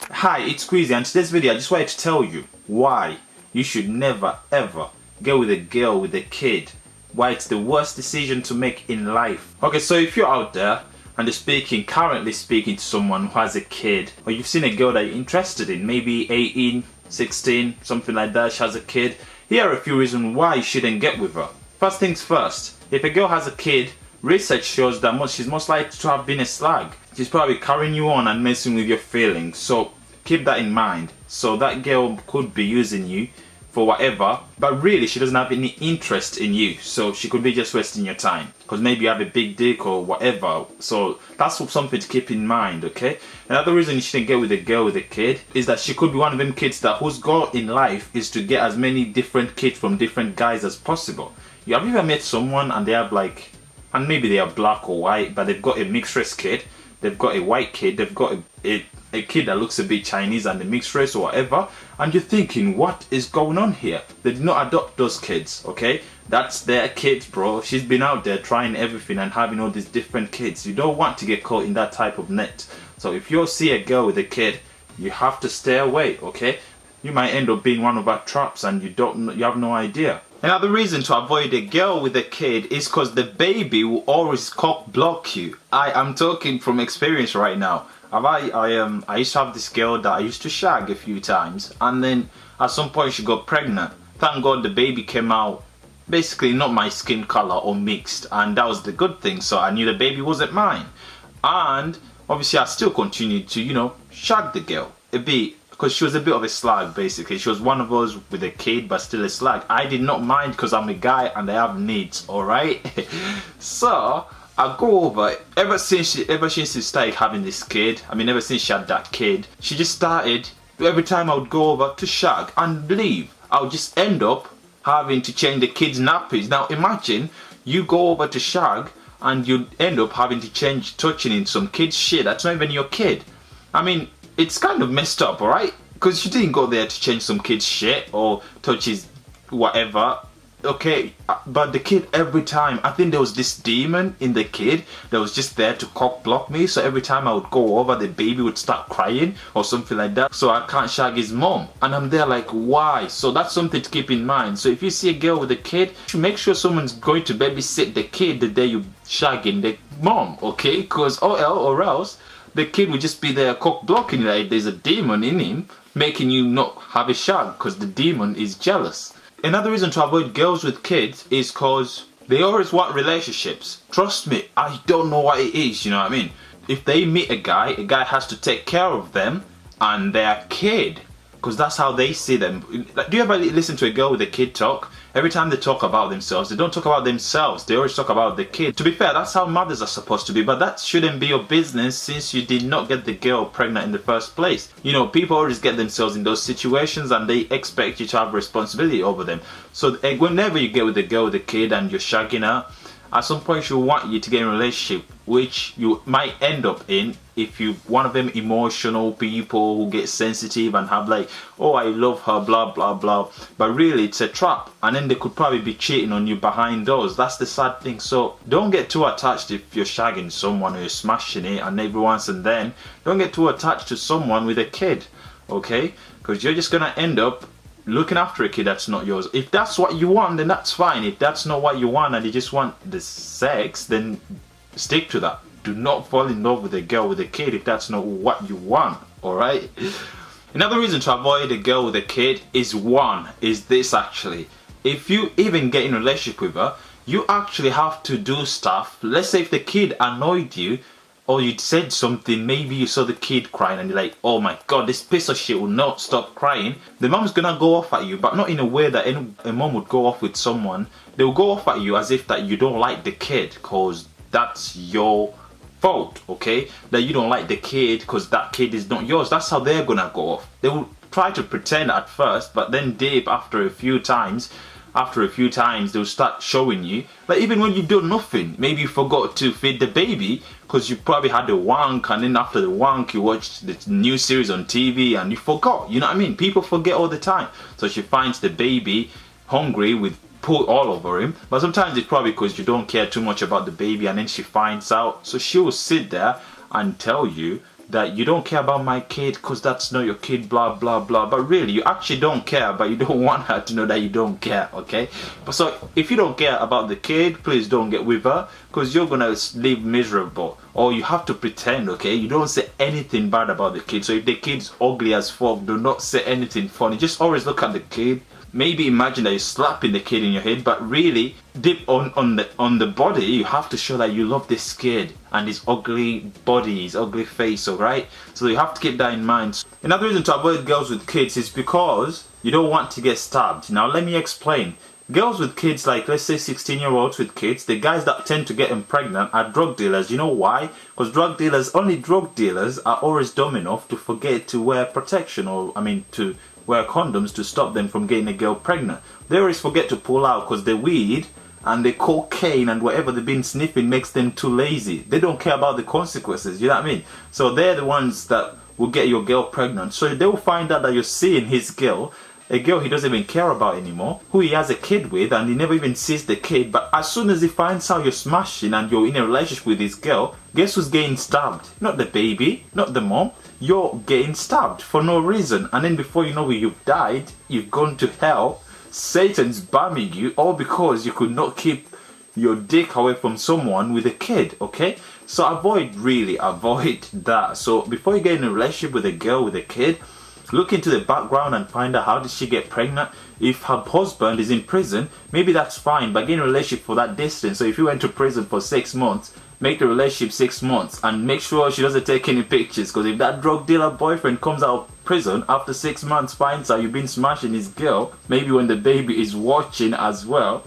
Hi, it's Queasy, and today's video I just wanted to tell you why you should never ever get with a girl with a kid. Why it's the worst decision to make in life. Okay, so if you're out there and you're currently speaking to someone who has a kid, or you've seen a girl that you're interested in, maybe 18, 16, something like that, she has a kid, here are a few reasons why you shouldn't get with her. First things first, if a girl has a kid, research shows that she's most likely to have been a slag. She's probably carrying you on and messing with your feelings, so keep that in mind. So that girl could be using you for whatever, but really she doesn't have any interest in you, so she could be just wasting your time because maybe you have a big dick or whatever. So that's something to keep in mind, okay? Another reason you shouldn't get with a girl with a kid is that she could be one of them kids that whose goal in life is to get as many different kids from different guys as possible. You have ever met someone and they have like, and maybe they are black or white, but they've got a mixed race kid, they've got a white kid, they've got a kid that looks a bit Chinese and a mixed race or whatever, and you're thinking, what is going on here? They did not adopt those kids, okay? That's their kids, bro. She's been out there trying everything and having all these different kids. You don't want to get caught in that type of net. So if you see a girl with a kid, you have to stay away, okay? You might end up being one of her traps and you have no idea. Another reason to avoid a girl with a kid is because the baby will always cock block you. I am talking from experience right now. I used to have this girl that I used to shag a few times, and then at some point she got pregnant. Thank God the baby came out basically not my skin color or mixed, and that was the good thing, so I knew the baby wasn't mine. And obviously I still continued to, you know, shag the girl a bit because she was a bit of a slag. Basically she was one of us with a kid but still a slag. I did not mind because I'm a guy and I have needs, alright? So I go over, ever since she started having this kid, ever since she had that kid, she just started, every time I would go over to shag and leave, I would just end up having to change the kids' nappies. Now imagine you go over to shag and you end up having to touching in some kid's shit that's not even your kid. It's kind of messed up, alright? Because you didn't go there to change some kid's shit or touch his whatever. Okay, but the kid, every time, I think there was this demon in the kid that was just there to cock block me. So every time I would go over, the baby would start crying or something like that, so I can't shag his mom. And I'm there like, why? So that's something to keep in mind. So if you see a girl with a kid, you should make sure someone's going to babysit the kid the day you shagging the mom, okay? Because or else the kid would just be there cock blocking, like there's a demon in him making you not have a shag because the demon is jealous. Another reason to avoid girls with kids is because they always want relationships. Trust me, I don't know what it is, you know what I mean? If they meet a guy has to take care of them and their kid, because that's how they see them. Like, do you ever listen to a girl with a kid talk? Every time they talk about themselves, they don't talk about themselves, they always talk about the kid. To be fair, that's how mothers are supposed to be, but that shouldn't be your business since you did not get the girl pregnant in the first place. You know, people always get themselves in those situations and they expect you to have responsibility over them. So whenever you get with a girl with a kid and you're shagging her, at some point she'll want you to get in a relationship, which you might end up in if you one of them emotional people who get sensitive and have like, oh, I love her, blah blah blah, but really it's a trap, and then they could probably be cheating on you behind doors. That's the sad thing. So don't get too attached if you're shagging someone or you're smashing it and every once and then. Don't get too attached to someone with a kid, okay? Because you're just gonna end up looking after a kid that's not yours. If that's what you want, then that's fine. If that's not what you want and you just want the sex, then stick to that. Do not fall in love with a girl with a kid if that's not what you want, alright? Another reason to avoid a girl with a kid is this actually. If you even get in a relationship with her, you actually have to do stuff. Let's say if the kid annoyed you, or you said something, maybe you saw the kid crying and you're like, oh my god, this piece of shit will not stop crying. The mom's gonna go off at you, but not in a way that a mom would go off with someone. They'll go off at you as if that you don't like the kid because that's your fault, okay? That you don't like the kid because that kid is not yours. That's how they're gonna go off. They will try to pretend at first, but then deep after a few times they'll start showing you, like even when you've done nothing, maybe you forgot to feed the baby because you probably had a wank, and then after the wank you watched the new series on TV and you forgot, you know what I mean? People forget all the time. So she finds the baby hungry with pull all over him. But sometimes it's probably because you don't care too much about the baby, and then she finds out. So she will sit there and tell you that you don't care about my kid because that's not your kid, blah blah blah. But really, you actually don't care, but you don't want her to know that you don't care, okay? But so if you don't care about the kid, please don't get with her, because you're gonna live miserable. Or you have to pretend, okay? You don't say anything bad about the kid. So if the kid's ugly as fuck, do not say anything funny. Just always look at the kid. Maybe imagine that you're slapping the kid in your head, but really, deep on the body, you have to show that you love this kid and his ugly body, his ugly face, alright? So you have to keep that in mind. Another reason to avoid girls with kids is because you don't want to get stabbed. Now let me explain. Girls with kids, like let's say 16-year-olds with kids, the guys that tend to get them pregnant are drug dealers. You know why? Because only drug dealers are always dumb enough to forget to wear protection, or to wear condoms to stop them from getting a girl pregnant. They always forget to pull out because the weed and the cocaine and whatever they've been sniffing makes them too lazy. They don't care about the consequences, you know what I mean? So they're the ones that will get your girl pregnant. So they will find out that you're seeing his girl, a girl he doesn't even care about anymore, who he has a kid with, and he never even sees the kid. But as soon as he finds out you're smashing and you're in a relationship with his girl, guess who's getting stabbed? Not the baby, not the mom. You're getting stabbed for no reason, and then before you know it, you've died, you've gone to hell, Satan's bamming you, all because you could not keep your dick away from someone with a kid, okay? So avoid that. So before you get in a relationship with a girl with a kid, look into the background and find out how did she get pregnant. If her husband is in prison, maybe that's fine, but get in a relationship for that distance. So if you went to prison for 6 months, make the relationship 6 months, and make sure she doesn't take any pictures, because if that drug dealer boyfriend comes out of prison after 6 months, finds out you've been smashing his girl, maybe when the baby is watching as well,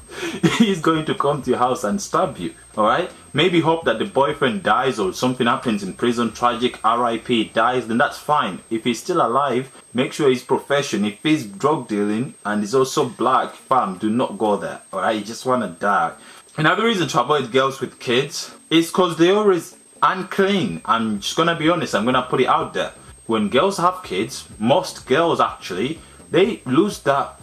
he's going to come to your house and stab you, alright? Maybe hope that the boyfriend dies or something happens in prison, tragic, RIP, dies, then that's fine. If he's still alive, make sure his profession, if he's drug dealing and he's also black, fam, do not go there, alright? You just want to die. Another reason to avoid girls with kids is because they're always unclean. I'm just gonna be honest, I'm gonna put it out there. When girls have kids, most girls actually, they lose that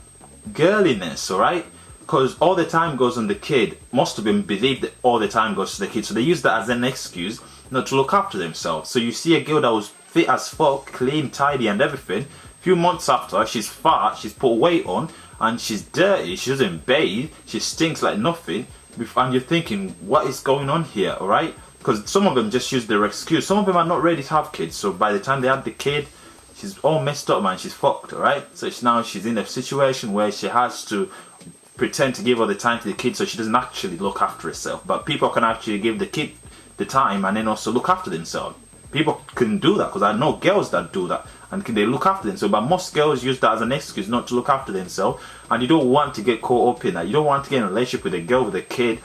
girliness, alright? Because all the time goes on the kid. Most of them believe that all the time goes to the kid, so they use that as an excuse not to look after themselves. So you see a girl that was fit as fuck, clean, tidy and everything, a few months after, she's fat, she's put weight on, and she's dirty, she doesn't bathe, she stinks like nothing, and you're thinking, what is going on here, alright? Because some of them just use their excuse. Some of them are not ready to have kids, so by the time they have the kid, she's all messed up, man, she's fucked, alright? So now she's in a situation where she has to pretend to give all the time to the kid, so she doesn't actually look after herself. But people can actually give the kid the time and then also look after themselves. People can do that, because I know girls that do that, and they look after themselves. But most girls use that as an excuse not to look after themselves, and you don't want to get caught up in that. You don't want to get in a relationship with a girl with a kid,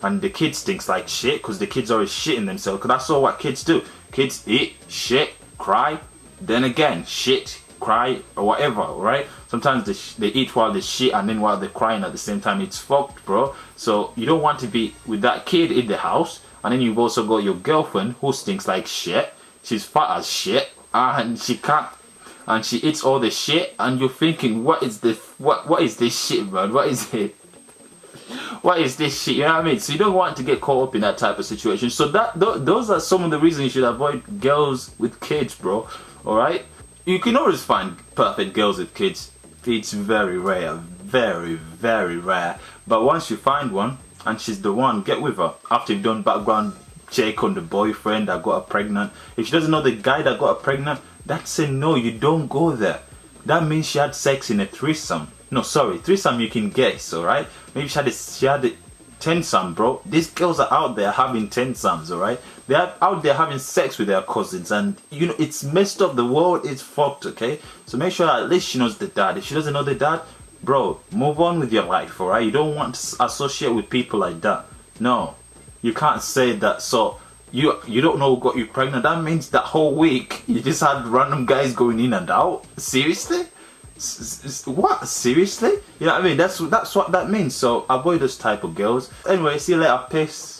and the kid stinks like shit, because the kids always shitting themselves, because that's all what kids do. Kids eat, shit, cry, then again, shit, cry, or whatever, right? Sometimes they eat while they shit, and then while they're crying at the same time. It's fucked, bro. So you don't want to be with that kid in the house, and then you've also got your girlfriend who stinks like shit. She's fat as shit, and she eats all the shit, and you're thinking, what is this shit, man? What is it? What is this shit? You know what I mean? So you don't want to get caught up in that type of situation. So those are some of the reasons you should avoid girls with kids, bro. Alright? You can always find perfect girls with kids. It's very rare. Very, very rare. But once you find one, and she's the one, get with her. After you've done background check on the boyfriend that got her pregnant. If she doesn't know the guy that got her pregnant, that's a no. You don't go there. That means she had sex in a threesome. No, sorry, threesome you can guess, alright? Maybe she had a 10-some, bro. These girls are out there having 10-sums, alright? They're out there having sex with their cousins, and you know, it's messed up. The world is fucked, okay? So make sure at least she knows the dad. If she doesn't know the dad, bro, move on with your life, alright? You don't want to associate with people like that. No, you can't say that. So you don't know who got you pregnant. That means that whole week you just had random guys going in and out. Seriously? What? Seriously? You know what I mean? That's what that means. So avoid those type of girls. Anyway, see you later. Peace.